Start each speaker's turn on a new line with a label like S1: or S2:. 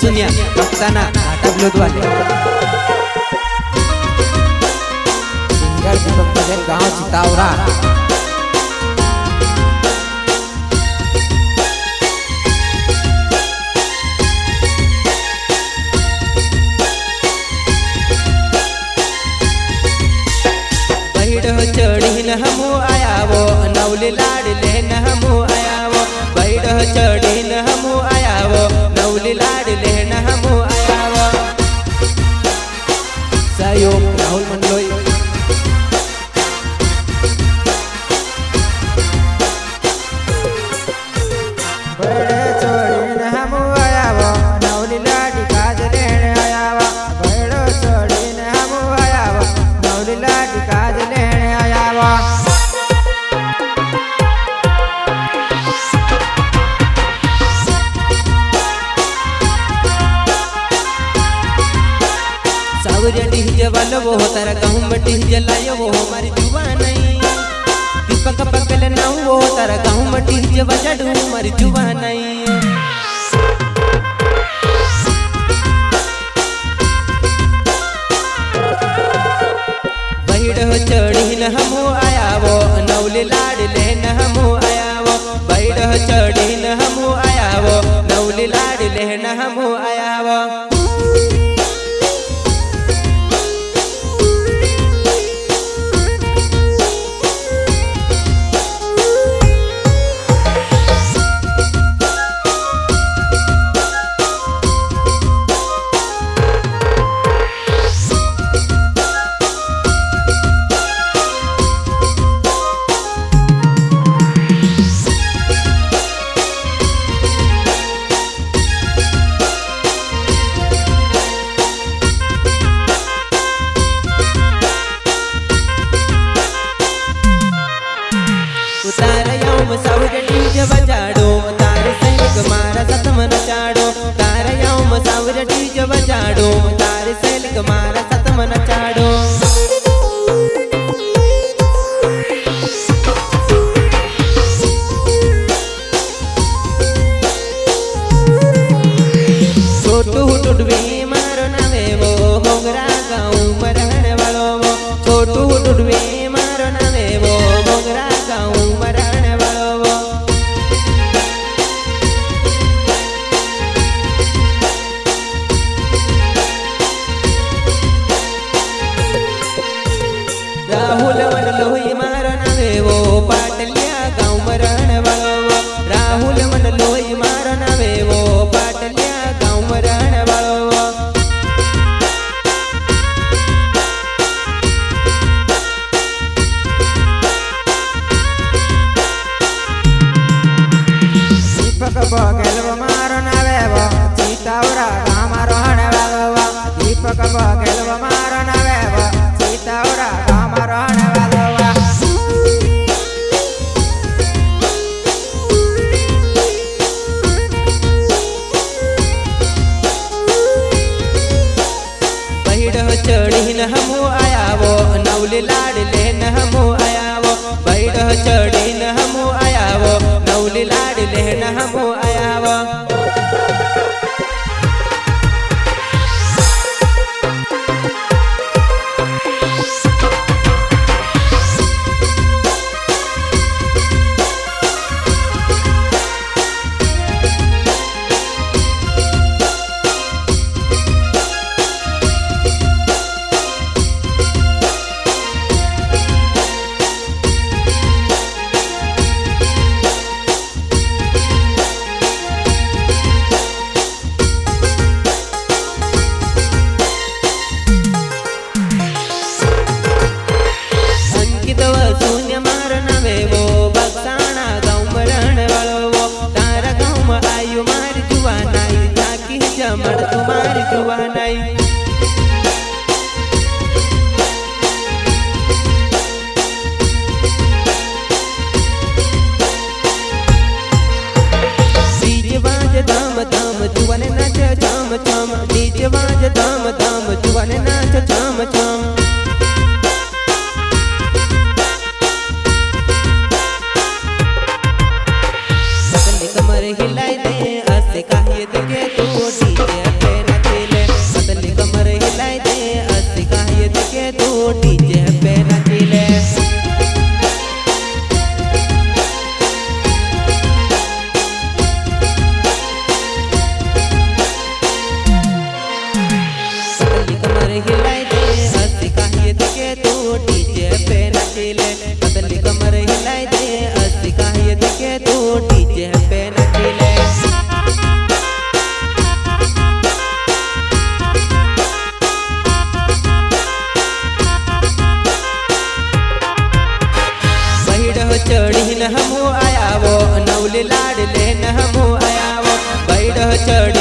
S1: बसून या बघताना आटाबलोदवाले सिंगर दीपक बघेल गाव चितावरा चढ़ी न हमू आयावो नौली लाडले न हमू आयावो बैठ चढ़ी न हमू आयावो नौली लाडले न हमू आयावो सहयोग राहुल मंडलोई बैठ चढ़ी न हमू आयावो नौली लाडी काज लेने आयावो बैठ चढ़ी न हमू आयावो नौली लाडी काज लेने सावरिया डीजे वालो वो तारा गाँव में डीजे लायो वो हमारी जुबान नहीं दीपक पकल ना वो तारा गाँव में डीजे बजाडू हमारी जुबान नहीं बैठ चढ़ी न हमू आयावो नौली लाडले न हमू आयावो बैठ चढ़ी न हमू आयावो नौली लाडले न हमू आयावो सावरिया डीजे बजाडो तारे सैनिक मारा सतमन चाडो तारा याव सावरिया डीजे बजाडो तारे सैनिक मारा सतमन चाडो छोटू टुडवी मारो नावे वो मोगरा गाँव में रहने वालो वो छोटू टुडवी मारो नावे वो मोगरा गाँव में रहने वालो वो राहुल मंडलोई मारो नावे वो पाटलिया गाँव में रहने वालो वो राहुल मंडलोई मारो नावे वो पाटलिया गाँव में रहने वालो वो दीपक बघेल मारो नावे वो चितावरा गाँव रहने वालो वो दीपक बघेल मारो नावे वो चितावरा गाँव रहने वालो वो चढ़ी न हमू आयावो नौली लाडले न हमू आयावो बैठ चढ़ी न हमू आयावो नौली लाडले न हमू आयावो तुम्हारी जुबानाई डीजे बाज धाम धाम जुवाने नाच छम छम डीजे बाज धाम धाम जुवाने नाच छम छम कमर हिलाई दे ऐसे काहे देखे तू डीजे के तू डीजे पे नाचिले। पतली कमर हिलाई दे अस्सी काहे के तू डीजे पे नाचिले। पतली कमर हिलाई दे अस्सी काहे के तू डीजे पे नाचिले। चढ़ी न हमू आयावो नौली लाडले न हमू आयावो बैठ चढ़ी